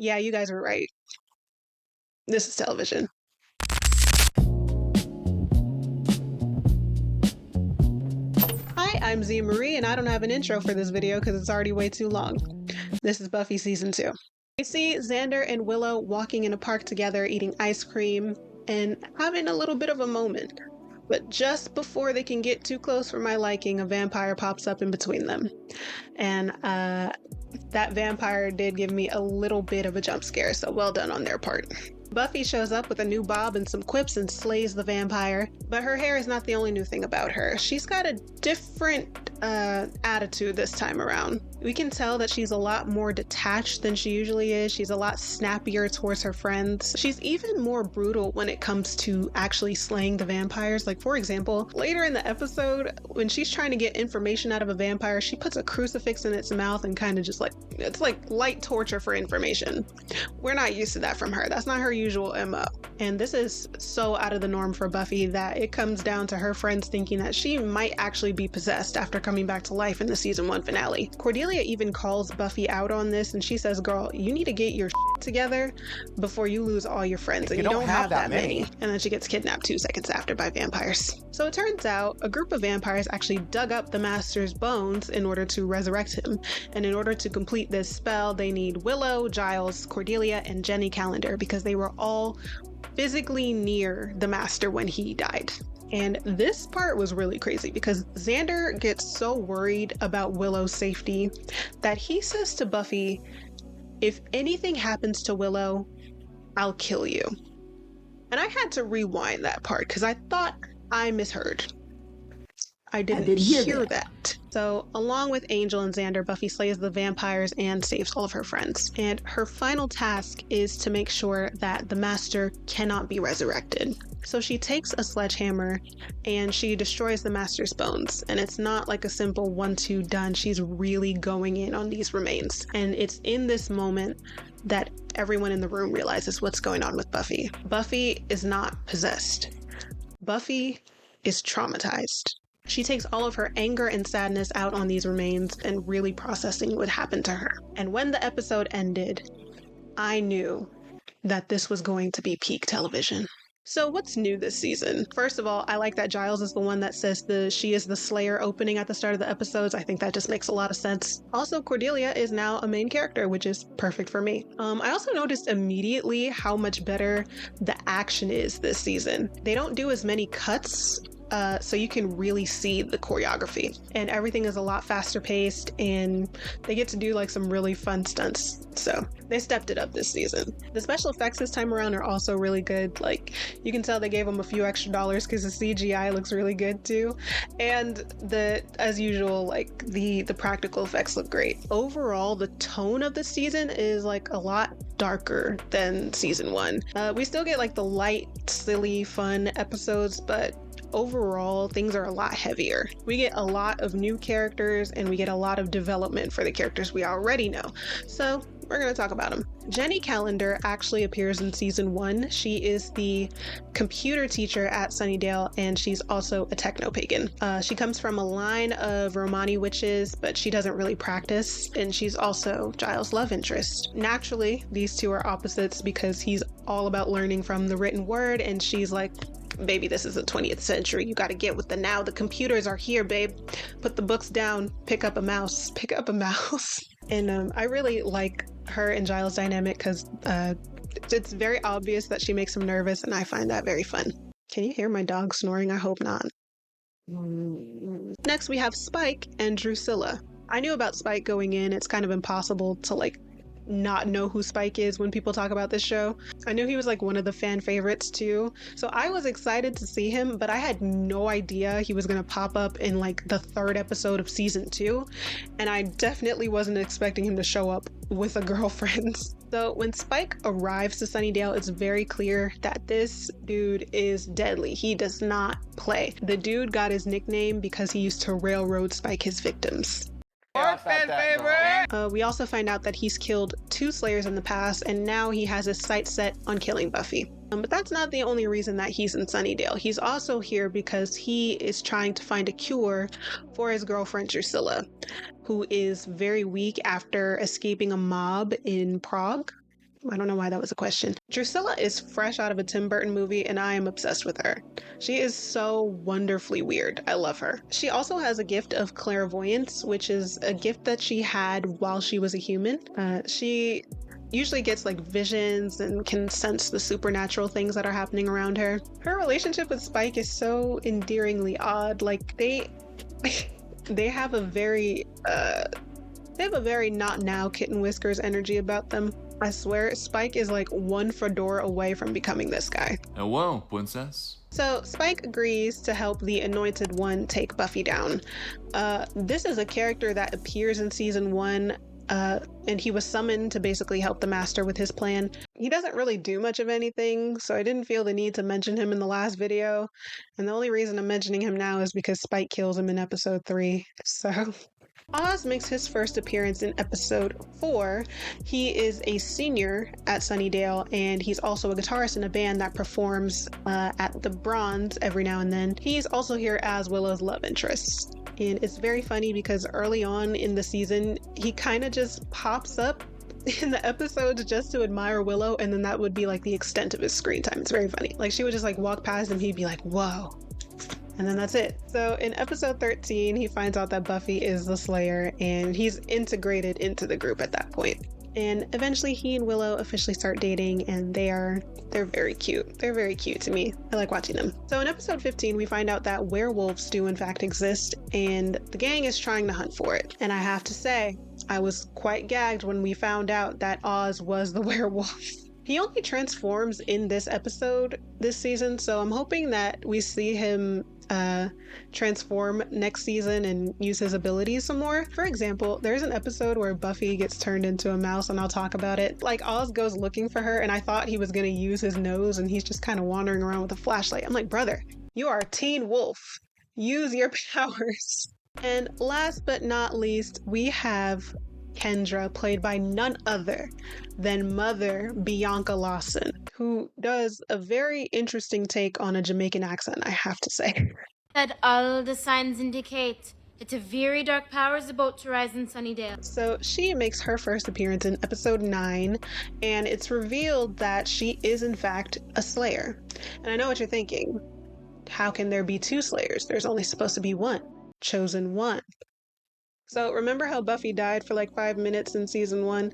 Yeah, you guys were right. This is television. Hi, I'm Zia Marie, and I don't have an intro for this video because it's already way too long. This is Buffy Season 2. We see Xander and Willow walking in a park together, eating ice cream, and having a little bit of a moment. But just before they can get too close for my liking, a vampire pops up in between them. And that vampire did give me a little bit of a jump scare, so well done on their part. Buffy shows up with a new bob and some quips and slays the vampire, but her hair is not the only new thing about her. She's got a different attitude this time around. We can tell that she's a lot more detached than she usually is. She's a lot snappier towards her friends. She's even more brutal when it comes to actually slaying the vampires. Like, for example, later in the episode, when she's trying to get information out of a vampire, she puts a crucifix in its mouth and kind of just like, it's like light torture for information. We're not used to that from her. That's not her usual MO. And this is so out of the norm for Buffy that it comes down to her friends thinking that she might actually be possessed after coming back to life in the season 1 finale. Cordelia even calls Buffy out on this, and she says, girl, you need to get your shit together before you lose all your friends, and you don't have that many. And then she gets kidnapped 2 seconds after by vampires. So it turns out a group of vampires actually dug up the Master's bones in order to resurrect him. And in order to complete this spell, they need Willow, Giles, Cordelia, and Jenny Calendar, because they were all physically near the Master when he died. And this part was really crazy because Xander gets so worried about Willow's safety that he says to Buffy, if anything happens to Willow, I'll kill you. And I had to rewind that part because I thought I misheard. I didn't hear that. So, along with Angel and Xander, Buffy slays the vampires and saves all of her friends. And her final task is to make sure that the Master cannot be resurrected. So she takes a sledgehammer and she destroys the Master's bones. And it's not like a simple 1-2 done. She's really going in on these remains. And it's in this moment that everyone in the room realizes what's going on with Buffy. Buffy is not possessed. Buffy is traumatized. She takes all of her anger and sadness out on these remains and really processing what happened to her. And when the episode ended, I knew that this was going to be peak television. So what's new this season? First of all, I like that Giles is the one that says she is the Slayer opening at the start of the episodes. I think that just makes a lot of sense. Also, Cordelia is now a main character, which is perfect for me. I also noticed immediately how much better the action is this season. They don't do as many cuts, so you can really see the choreography, and everything is a lot faster paced, and they get to do like some really fun stunts. So they stepped it up this season. The special effects this time around are also really good. Like, you can tell they gave them a few extra dollars because the CGI looks really good too, and as usual, like the practical effects look great. Overall, the tone of the season is like a lot darker than season 1. We still get like the light, silly, fun episodes, but overall, things are a lot heavier. We get a lot of new characters and we get a lot of development for the characters we already know. So we're going to talk about them. Jenny Calendar actually appears in season 1. She is the computer teacher at Sunnydale, and she's also a techno-pagan. She comes from a line of Romani witches, but she doesn't really practice, and she's also Giles' love interest. Naturally, these two are opposites because he's all about learning from the written word, and she's like, baby, this is the 20th century. You got to get with the now. The computers are here, babe. Put the books down. Pick up a mouse. Pick up a mouse. And I really like her and Giles' dynamic because it's very obvious that she makes him nervous, and I find that very fun. Can you hear my dog snoring? I hope not. Next, we have Spike and Drusilla. I knew about Spike going in. It's kind of impossible to not know who Spike is when people talk about this show. I knew he was like one of the fan favorites too, so I was excited to see him, but I had no idea he was gonna pop up in like the 3rd episode of season 2, and I definitely wasn't expecting him to show up with a girlfriend. So when Spike arrives to Sunnydale, it's very clear that this dude is deadly. He does not play. The dude got his nickname because he used to railroad Spike his victims. We also find out that he's killed 2 Slayers in the past, and now he has his sights set on killing Buffy. But that's not the only reason that he's in Sunnydale. He's also here because he is trying to find a cure for his girlfriend Drusilla, who is very weak after escaping a mob in Prague. I don't know why that was a question. Drusilla is fresh out of a Tim Burton movie, and I am obsessed with her. She is so wonderfully weird. I love her. She also has a gift of clairvoyance, which is a gift that she had while she was a human. She usually gets like visions and can sense the supernatural things that are happening around her. Her relationship with Spike is so endearingly odd. Like they have a very not now kitten whiskers energy about them. I swear, Spike is like one fedora away from becoming this guy. Oh, well, princess. So Spike agrees to help the Anointed One take Buffy down. This is a character that appears in season 1, and he was summoned to basically help the Master with his plan. He doesn't really do much of anything, so I didn't feel the need to mention him in the last video. And the only reason I'm mentioning him now is because Spike kills him in episode 3. So Oz makes his first appearance in episode 4. He is a senior at Sunnydale, and he's also a guitarist in a band that performs at the Bronze every now and then. He's also here as Willow's love interest. And it's very funny because early on in the season, he kind of just pops up in the episodes just to admire Willow, and then that would be like the extent of his screen time. It's very funny. Like she would just like walk past him, he'd be like, whoa. And then that's it. So in episode 13, he finds out that Buffy is the Slayer, and he's integrated into the group at that point. And eventually he and Willow officially start dating, and they're very cute. They're very cute to me. I like watching them. So in episode 15, we find out that werewolves do in fact exist, and the gang is trying to hunt for it. And I have to say, I was quite gagged when we found out that Oz was the werewolf. He only transforms in this episode this season, so I'm hoping that we see him transform next season and use his abilities some more. For example, there's an episode where Buffy gets turned into a mouse, and I'll talk about it. Like Oz goes looking for her, and I thought he was going to use his nose, and he's just kind of wandering around with a flashlight. I'm like, brother, you are a teen wolf. Use your powers. And last but not least, we have Kendra, played by none other than Mother Bianca Lawson, who does a very interesting take on a Jamaican accent, I have to say. That all the signs indicate that a very dark power is about to rise in Sunnydale. So she makes her first appearance in episode 9, and it's revealed that she is in fact a Slayer. And I know what you're thinking. How can there be 2 Slayers? There's only supposed to be one. Chosen one. So remember how Buffy died for like 5 minutes in season 1?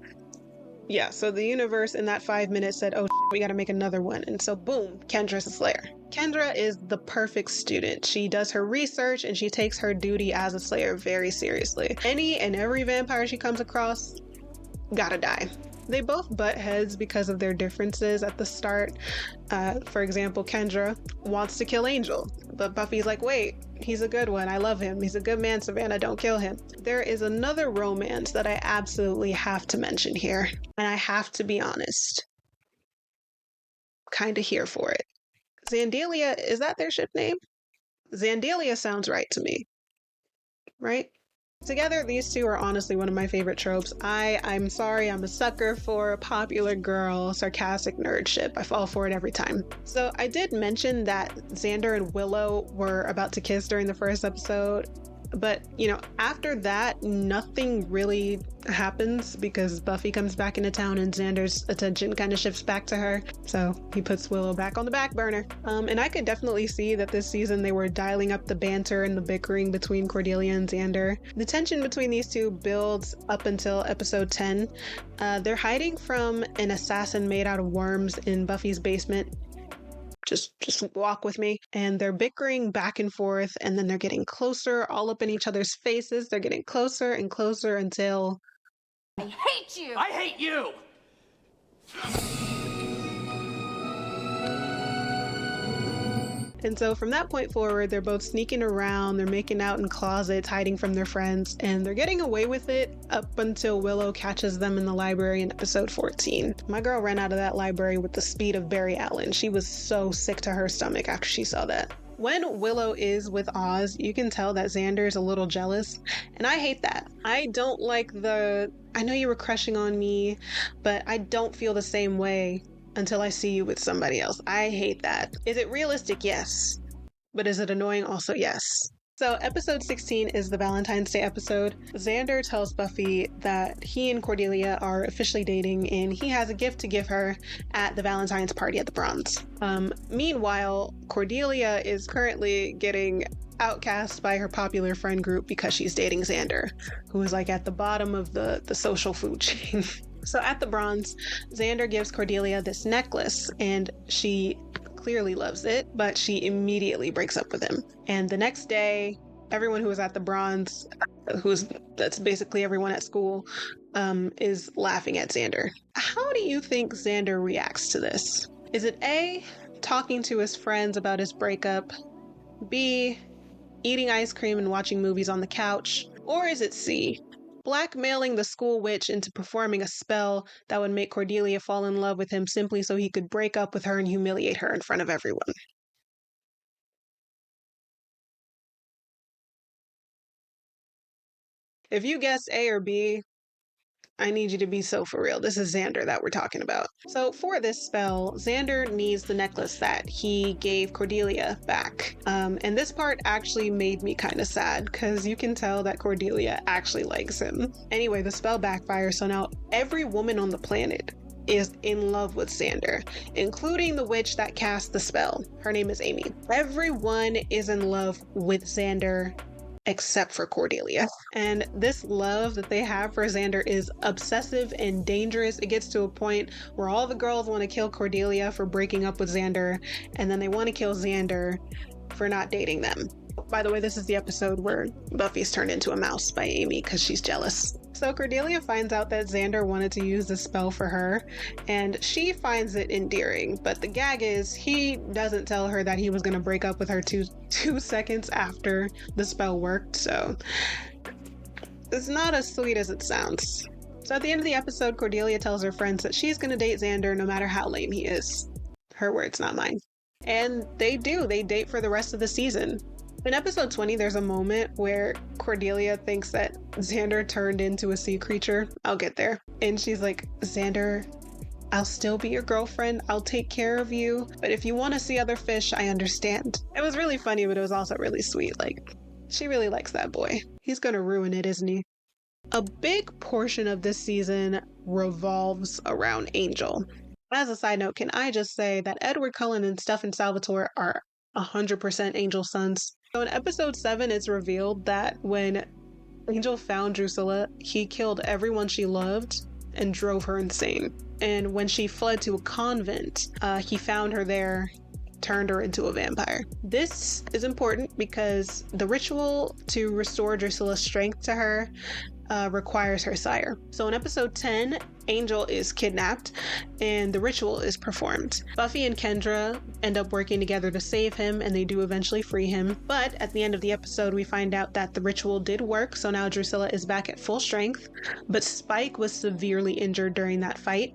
Yeah, so the universe in that 5 minutes said, oh, we gotta make another one. And so boom, Kendra's a Slayer. Kendra is the perfect student. She does her research and she takes her duty as a Slayer very seriously. Any and every vampire she comes across, gotta die. They both butt heads because of their differences at the start. For example, Kendra wants to kill Angel, but Buffy's like, wait, he's a good one. I love him. He's a good man, Savannah. Don't kill him. There is another romance that I absolutely have to mention here, and I have to be honest. Kind of here for it. Xandelia, is that their ship name? Xandelia sounds right to me. Right? Together, these two are honestly one of my favorite tropes. I'm sorry, I'm a sucker for a popular girl, sarcastic nerd ship. I fall for it every time. So I did mention that Xander and Willow were about to kiss during the first episode, but after that, nothing really happens because Buffy comes back into town and Xander's attention kind of shifts back to her. So he puts Willow back on the back burner. And I could definitely see that this season they were dialing up the banter and the bickering between Cordelia and Xander. The tension between these two builds up until episode 10. They're hiding from an assassin made out of worms in Buffy's basement. Just walk with me. And they're bickering back and forth, and then they're getting closer, all up in each other's faces. They're getting closer and closer until... I hate you! I hate you! And so from that point forward, they're both sneaking around, they're making out in closets, hiding from their friends, and they're getting away with it up until Willow catches them in the library in episode 14. My girl ran out of that library with the speed of Barry Allen. She was so sick to her stomach after she saw that. When Willow is with Oz, you can tell that Xander is a little jealous, and I hate that. I don't like I know you were crushing on me, but I don't feel the same way until I see you with somebody else. I hate that. Is it realistic? Yes. But is it annoying? Also, yes. So episode 16 is the Valentine's Day episode. Xander tells Buffy that he and Cordelia are officially dating and he has a gift to give her at the Valentine's party at the Bronze. Meanwhile, Cordelia is currently getting outcast by her popular friend group because she's dating Xander, who is like at the bottom of the social food chain. So at the Bronze, Xander gives Cordelia this necklace and she clearly loves it, but she immediately breaks up with him. And the next day, everyone who was at the Bronze, that's basically everyone at school, is laughing at Xander. How do you think Xander reacts to this? Is it A, talking to his friends about his breakup, B, eating ice cream and watching movies on the couch, or is it C, blackmailing the school witch into performing a spell that would make Cordelia fall in love with him simply so he could break up with her and humiliate her in front of everyone? If you guess A or B, I need you to be so for real. This is Xander that we're talking about. So for this spell, Xander needs the necklace that he gave Cordelia back. And this part actually made me kind of sad because you can tell that Cordelia actually likes him. Anyway, the spell backfires, so now every woman on the planet is in love with Xander, including the witch that cast the spell. Her name is Amy. Everyone is in love with Xander except for Cordelia. And this love that they have for Xander is obsessive and dangerous. It gets to a point where all the girls want to kill Cordelia for breaking up with Xander, and then they want to kill Xander for not dating them. By the way, this is the episode where Buffy's turned into a mouse by Amy because she's jealous. So Cordelia finds out that Xander wanted to use the spell for her, and she finds it endearing. But the gag is, he doesn't tell her that he was going to break up with her two seconds after the spell worked, so it's not as sweet as it sounds. So at the end of the episode, Cordelia tells her friends that she's going to date Xander no matter how lame he is. Her words, not mine. And they do. They date for the rest of the season. In episode 20, there's a moment where Cordelia thinks that Xander turned into a sea creature. I'll get there. And she's like, Xander, I'll still be your girlfriend. I'll take care of you. But if you want to see other fish, I understand. It was really funny, but it was also really sweet. Like, she really likes that boy. He's gonna ruin it, isn't he? A big portion of this season revolves around Angel. As a side note, can I just say that Edward Cullen and Stefan Salvatore are 100% Angel's sons. So in episode 7, it's revealed that when Angel found Drusilla, he killed everyone she loved and drove her insane. And when she fled to a convent, he found her there, turned her into a vampire. This is important because the ritual to restore Drusilla's strength to her requires her sire. So in episode 10, Angel is kidnapped and the ritual is performed. Buffy and Kendra end up working together to save him, and they do eventually free him. But at the end of the episode, we find out that the ritual did work, so now Drusilla is back at full strength, but Spike was severely injured during that fight.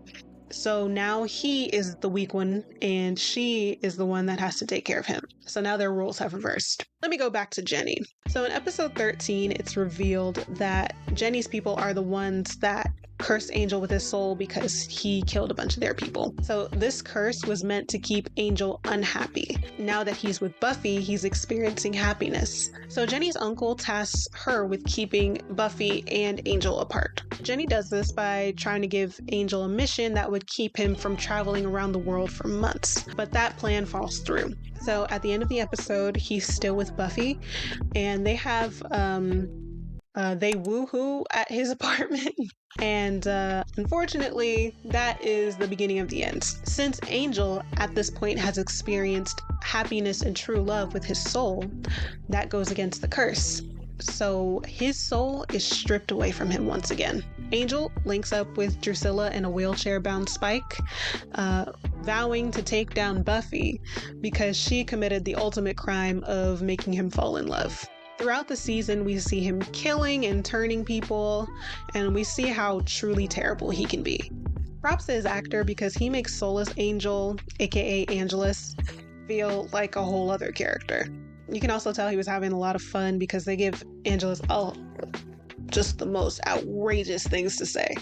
So now he is the weak one and she is the one that has to take care of him. So now their roles have reversed. Let me go back to Jenny. So in episode 13, it's revealed that Jenny's people are the ones that cursed Angel with his soul because he killed a bunch of their people. So this curse was meant to keep Angel unhappy. Now that he's with Buffy, he's experiencing happiness. So Jenny's uncle tasks her with keeping Buffy and Angel apart. Jenny does this by trying to give Angel a mission that would keep him from traveling around the world for months. But that plan falls through. So at the end of the episode, he's still with Buffy, and they have they woohoo at his apartment. And unfortunately, that is the beginning of the end. Since Angel at this point has experienced happiness and true love with his soul, that goes against the curse. So his soul is stripped away from him once again. Angel links up with Drusilla and a wheelchair-bound Spike, vowing to take down Buffy because she committed the ultimate crime of making him fall in love. Throughout the season, we see him killing and turning people, and we see how truly terrible he can be. Props to his actor because he makes Soulless Angel, aka Angelus, feel like a whole other character. You can also tell he was having a lot of fun because they give Angelus just the most outrageous things to say.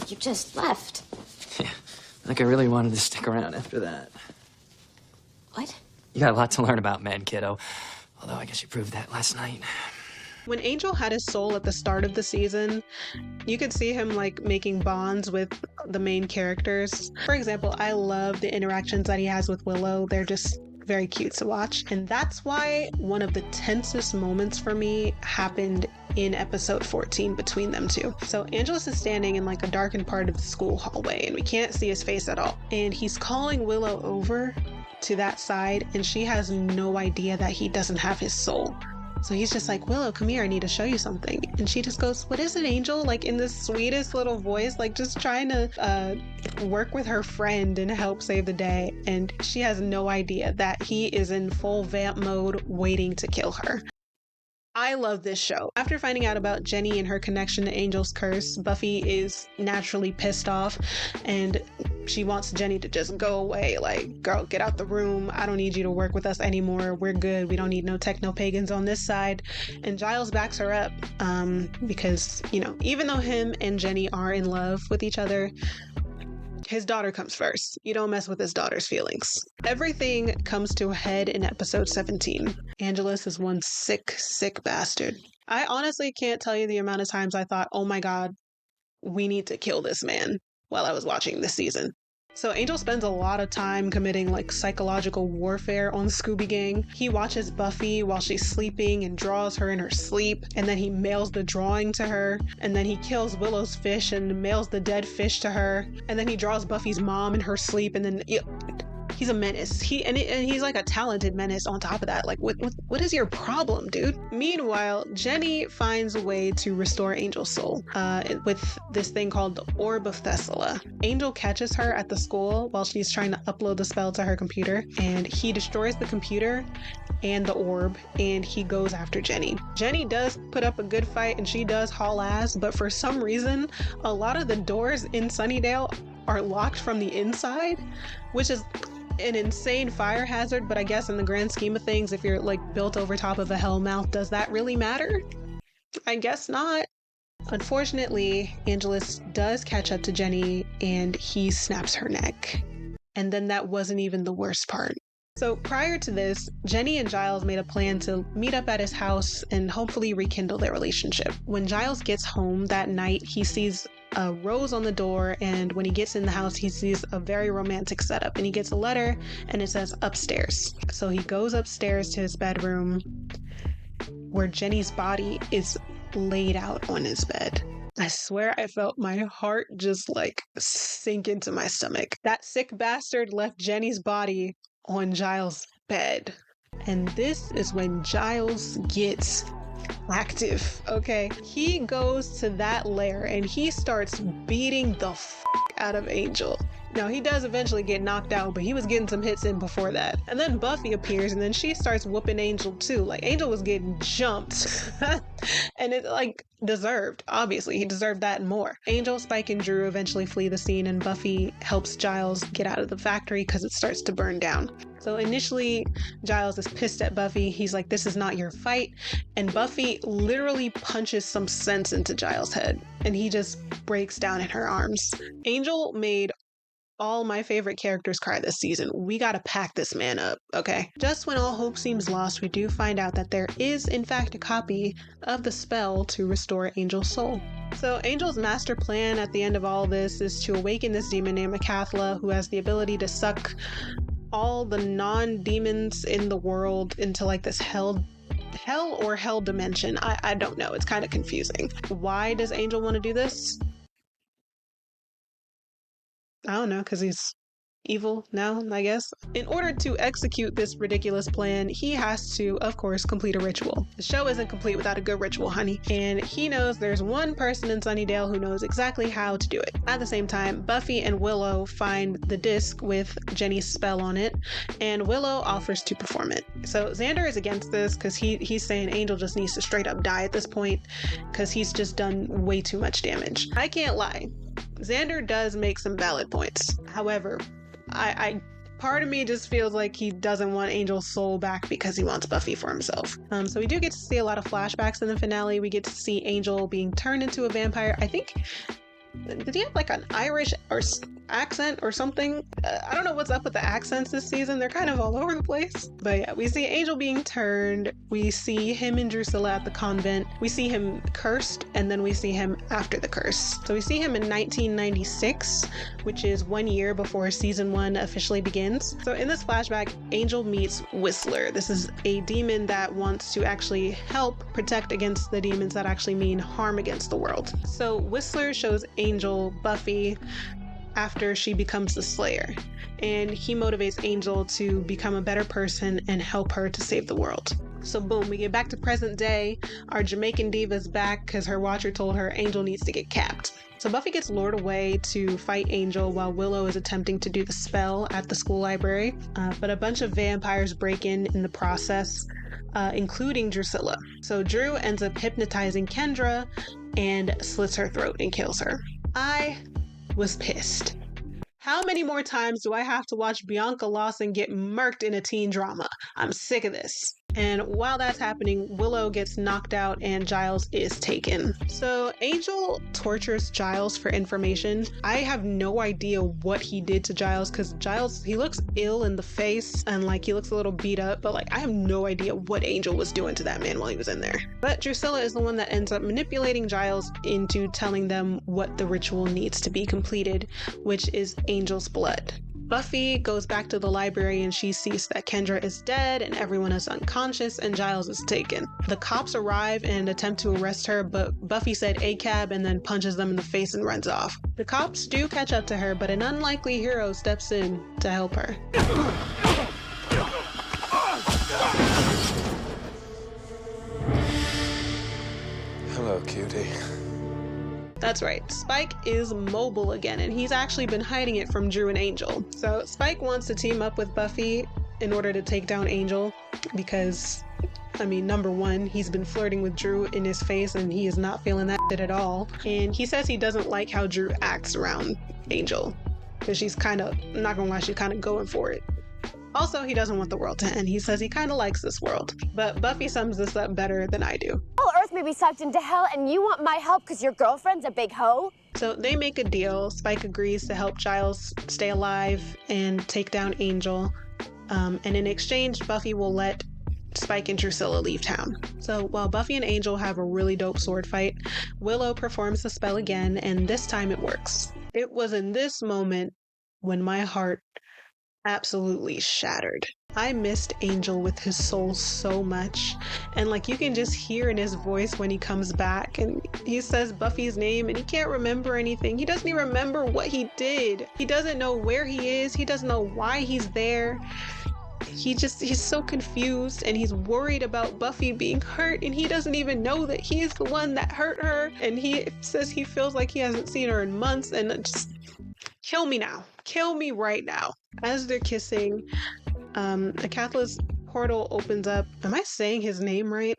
You just left. Yeah, like I really wanted to stick around after that. What? You got a lot to learn about men, kiddo. Although I guess you proved that last night. When Angel had his soul at the start of the season, you could see him like making bonds with the main characters. For example, I love the interactions that he has with Willow. They're just very cute to watch. And that's why one of the tensest moments for me happened in episode 14 between them two. So Angelus is standing in like a darkened part of the school hallway and we can't see his face at all. And he's calling Willow over to that side and she has no idea that he doesn't have his soul. So he's just like, Willow, come here, I need to show you something. And she just goes, what is it, Angel? Like in the sweetest little voice, like just trying to work with her friend and help save the day. And she has no idea that he is in full vamp mode waiting to kill her. I love this show. After finding out about Jenny and her connection to Angel's curse, Buffy is naturally pissed off and she wants Jenny to just go away. Like, girl, get out the room. I don't need you to work with us anymore. We're good. We don't need no techno-pagans on this side. And Giles backs her up because, you know, even though him and Jenny are in love with each other, his daughter comes first. You don't mess with his daughter's feelings. Everything comes to a head in episode 17. Angelus is one sick, sick bastard. I honestly can't tell you the amount of times I thought, oh my God, we need to kill this man while I was watching this season. So Angel spends a lot of time committing like psychological warfare on the Scooby Gang. He watches Buffy while she's sleeping and draws her in her sleep, and then he mails the drawing to her, and then he kills Willow's fish and mails the dead fish to her, and then he draws Buffy's mom in her sleep, and then he's a menace. And he's like a talented menace on top of that. Like, what is your problem, dude? Meanwhile, Jenny finds a way to restore Angel's soul with this thing called the Orb of Thessalia. Angel catches her at the school while she's trying to upload the spell to her computer, and he destroys the computer and the orb, and he goes after Jenny. Jenny does put up a good fight, and she does haul ass, but for some reason, a lot of the doors in Sunnydale are locked from the inside, which is an insane fire hazard, but I guess in the grand scheme of things, if you're like built over top of a hellmouth, does that really matter? I guess not. Unfortunately, Angelus does catch up to Jenny and he snaps her neck. And then that wasn't even the worst part. So prior to this, Jenny and Giles made a plan to meet up at his house and hopefully rekindle their relationship. When Giles gets home that night, he sees a rose on the door, and when he gets in the house, he sees a very romantic setup, and he gets a letter and it says upstairs. So he goes upstairs to his bedroom where Jenny's body is laid out on his bed. I swear I felt my heart just like sink into my stomach. That sick bastard left Jenny's body on Giles' bed. And this is when Giles gets active, okay? He goes to that lair and he starts beating the out of Angel. Now, he does eventually get knocked out, but he was getting some hits in before that. And then Buffy appears and then she starts whooping Angel too. Like, Angel was getting jumped. And it, like, deserved. Obviously, he deserved that and more. Angel, Spike, and Drew eventually flee the scene, and Buffy helps Giles get out of the factory because it starts to burn down. So initially, Giles is pissed at Buffy. He's like, this is not your fight. And Buffy literally punches some sense into Giles' head, and he just breaks down in her arms. Angel made all my favorite characters cry this season. We gotta pack this man up, okay? Just when all hope seems lost, we do find out that there is, in fact, a copy of the spell to restore Angel's soul. So Angel's master plan at the end of all this is to awaken this demon named Acathla, who has the ability to suck all the non-demons in the world into like this hell or hell dimension. I don't know. It's kind of confusing. Why does Angel want to do this? I don't know, because he's evil now, I guess. In order to execute this ridiculous plan, he has to, of course, complete a ritual. The show isn't complete without a good ritual, honey. And he knows there's one person in Sunnydale who knows exactly how to do it. At the same time, Buffy and Willow find the disc with Jenny's spell on it, and Willow offers to perform it. So Xander is against this because he's saying Angel just needs to straight up die at this point because he's just done way too much damage. I can't lie. Xander does make some valid points. However, I part of me just feels like he doesn't want Angel's soul back because he wants Buffy for himself. So we do get to see a lot of flashbacks in the finale. We get to see Angel being turned into a vampire. I think, did he have like an Irish accent or something. I don't know what's up with the accents this season. They're kind of all over the place. But yeah, we see Angel being turned. We see him and Drusilla at the convent. We see him cursed, and then we see him after the curse. So we see him in 1996, which is 1 year before season 1 officially begins. So in this flashback, Angel meets Whistler. This is a demon that wants to actually help protect against the demons that actually mean harm against the world. So Whistler shows Angel Buffy after she becomes the Slayer, and he motivates Angel to become a better person and help her to save the world. So boom, we get back to present day. Our Jamaican diva's back because her watcher told her Angel needs to get capped. So Buffy gets lured away to fight Angel while Willow is attempting to do the spell at the school library, but a bunch of vampires break in the process, including Drusilla. So Drew ends up hypnotizing Kendra and slits her throat and kills her. I was pissed. How many more times do I have to watch Bianca Lawson get murked in a teen drama? I'm sick of this. And while that's happening, Willow gets knocked out and Giles is taken. So Angel tortures Giles for information. I have no idea what he did to Giles, because Giles, he looks ill in the face and like he looks a little beat up, but like I have no idea what Angel was doing to that man while he was in there. But Drusilla is the one that ends up manipulating Giles into telling them what the ritual needs to be completed, which is Angel's blood. Buffy goes back to the library and she sees that Kendra is dead and everyone is unconscious and Giles is taken. The cops arrive and attempt to arrest her, but Buffy said ACAB and then punches them in the face and runs off. The cops do catch up to her, but an unlikely hero steps in to help her. Hello, cutie. That's right, Spike is mobile again, and he's actually been hiding it from Drew and Angel. So Spike wants to team up with Buffy in order to take down Angel because, I mean, number one, he's been flirting with Drew in his face and he is not feeling that shit at all. And he says he doesn't like how Drew acts around Angel because she's kind of, I'm not gonna lie, she's kind of going for it. Also, he doesn't want the world to end. He says he kind of likes this world. But Buffy sums this up better than I do. All Earth may be sucked into hell, and you want my help because your girlfriend's a big hoe? So they make a deal. Spike agrees to help Giles stay alive and take down Angel. And in exchange, Buffy will let Spike and Drusilla leave town. So while Buffy and Angel have a really dope sword fight, Willow performs the spell again, and this time it works. It was in this moment when my heart absolutely shattered. I missed Angel with his soul so much, and like you can just hear in his voice when he comes back and he says Buffy's name and he can't remember anything. He doesn't even remember what he did. He doesn't know where he is. He doesn't know why he's there. He's so confused and he's worried about Buffy being hurt, and he doesn't even know that he's the one that hurt her, and he says he feels like he hasn't seen her in months, and just kill me now. Kill me right now. As they're kissing, a Catalyst portal opens up. Am I saying his name right?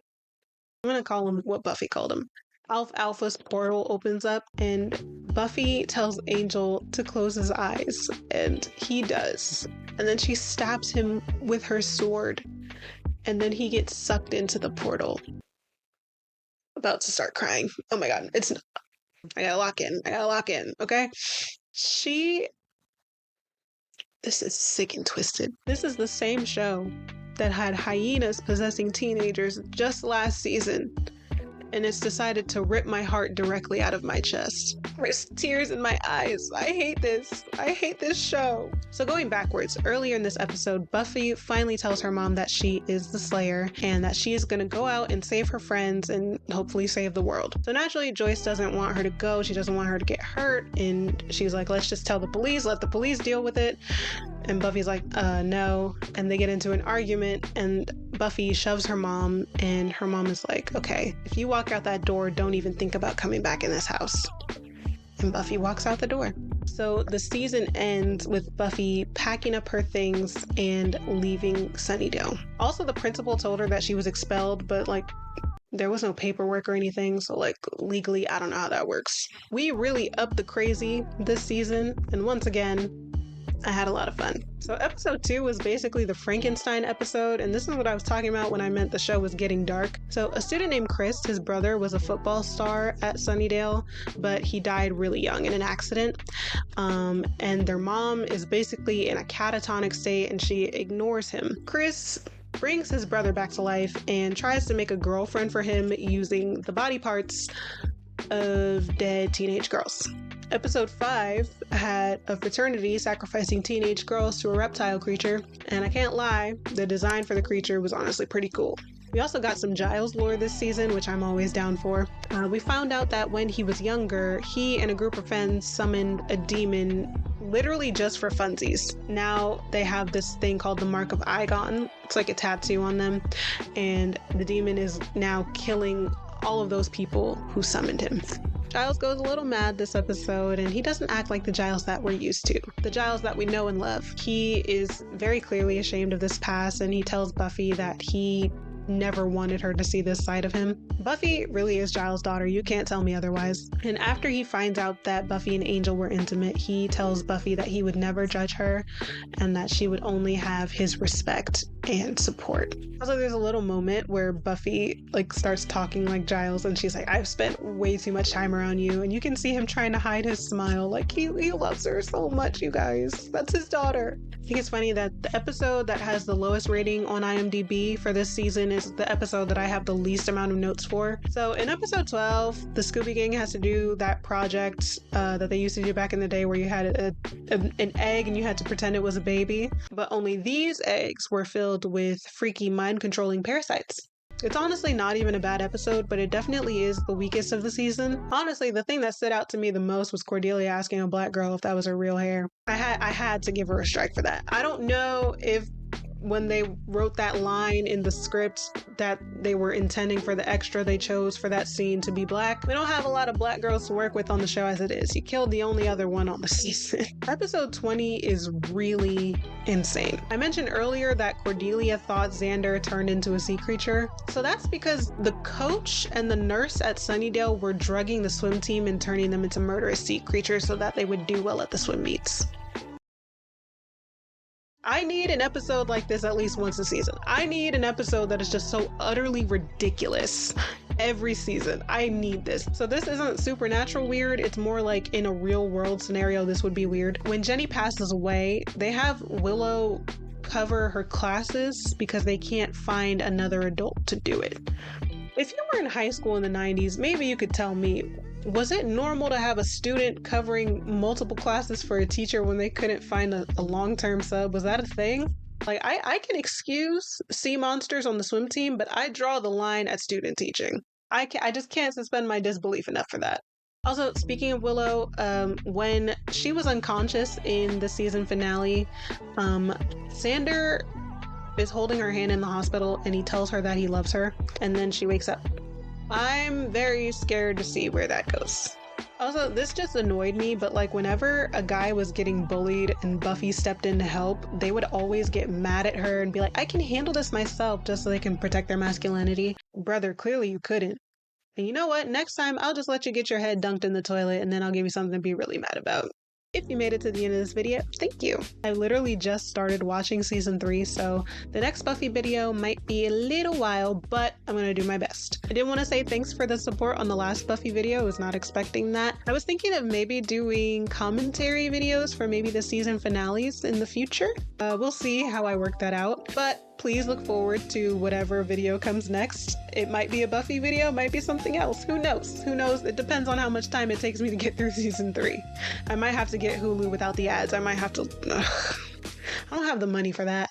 I'm gonna call him what Buffy called him. Alpha's portal opens up and Buffy tells Angel to close his eyes, and he does. And then she stabs him with her sword, and then he gets sucked into the portal. About to start crying. Oh my god, I gotta lock in, okay? This is sick and twisted. This is the same show that had hyenas possessing teenagers just last season, and it's decided to rip my heart directly out of my chest. There's tears in my eyes. I hate this. I hate this show. So going backwards, earlier in this episode, Buffy finally tells her mom that she is the Slayer and that she is going to go out and save her friends and hopefully save the world. So naturally, Joyce doesn't want her to go. She doesn't want her to get hurt. And she's like, let's just tell the police, let the police deal with it. And Buffy's like, no. And they get into an argument and Buffy shoves her mom, and her mom is like, okay, if you walk out that door, don't even think about coming back in this house. And Buffy walks out the door. So the season ends with Buffy packing up her things and leaving Sunnydale. Also, the principal told her that she was expelled, but like there was no paperwork or anything, so like legally, I don't know how that works. We really upped the crazy this season, and once again, I had a lot of fun. So episode 2 was basically the Frankenstein episode, and this is what I was talking about when I meant the show was getting dark. So a student named Chris, his brother, was a football star at Sunnydale, but he died really young in an accident. And their mom is basically in a catatonic state and she ignores him. Chris brings his brother back to life and tries to make a girlfriend for him using the body parts of dead teenage girls. Episode 5 had a fraternity sacrificing teenage girls to a reptile creature, and I can't lie, the design for the creature was honestly pretty cool. We also got some Giles lore this season, which I'm always down for. We found out that when he was younger, he and a group of friends summoned a demon literally just for funsies. Now they have this thing called the Mark of Igon. It's like a tattoo on them, and the demon is now killing all of those people who summoned him. Giles goes a little mad this episode, and he doesn't act like the Giles that we're used to. The Giles that we know and love. He is very clearly ashamed of this past, and he tells Buffy that he never wanted her to see this side of him. Buffy really is Giles' daughter. You can't tell me otherwise. And after he finds out that Buffy and Angel were intimate, he tells Buffy that he would never judge her and that she would only have his respect and support. Also, there's a little moment where Buffy starts talking like Giles, and she's like, I've spent way too much time around you, and you can see him trying to hide his smile. Like, he loves her so much, you guys. That's his daughter. I think it's funny that the episode that has the lowest rating on IMDb for this season is the episode that I have the least amount of notes for. So in episode 12, the Scooby Gang has to do that project that they used to do back in the day where you had an egg and you had to pretend it was a baby, but only these eggs were filled with freaky mind-controlling parasites. It's honestly not even a bad episode, but it definitely is the weakest of the season. Honestly, the thing that stood out to me the most was Cordelia asking a black girl if that was her real hair. I had to give her a strike for that. I don't know if when they wrote that line in the script that they were intending for the extra they chose for that scene to be black. We don't have a lot of black girls to work with on the show as it is. You killed the only other one on the season. Episode 20 is really insane. I mentioned earlier that Cordelia thought Xander turned into a sea creature. So that's because the coach and the nurse at Sunnydale were drugging the swim team and turning them into murderous sea creatures so that they would do well at the swim meets. I need an episode like this at least once a season. I need an episode that is just so utterly ridiculous every season. I need this. So this isn't supernatural weird. It's more like in a real world scenario, this would be weird. When Jenny passes away, they have Willow cover her classes because they can't find another adult to do it. If you were in high school in the 90s, maybe you could tell me, was it normal to have a student covering multiple classes for a teacher when they couldn't find a long-term sub? Was that a thing? I can excuse sea monsters on the swim team, but I draw the line at student teaching. I just can't suspend my disbelief enough for that. Also, speaking of Willow, when she was unconscious in the season finale, Xander is holding her hand in the hospital and he tells her that he loves her, and then she wakes up. I'm very scared to see where that goes. Also, this just annoyed me, but whenever a guy was getting bullied and Buffy stepped in to help, they would always get mad at her and be like, I can handle this myself, just so they can protect their masculinity. Brother, clearly you couldn't. And you know what? Next time, I'll just let you get your head dunked in the toilet and then I'll give you something to be really mad about. If you made it to the end of this video, thank you. I literally just started watching season 3, so the next Buffy video might be a little while, but I'm gonna do my best. I did want to say thanks for the support on the last Buffy video. I was not expecting that. I was thinking of maybe doing commentary videos for maybe the season finales in the future. We'll see how I work that out, but please look forward to whatever video comes next. It might be a Buffy video, might be something else. Who knows? Who knows? It depends on how much time it takes me to get through season 3. I might have to get Hulu without the ads. I might have to... I don't have the money for that.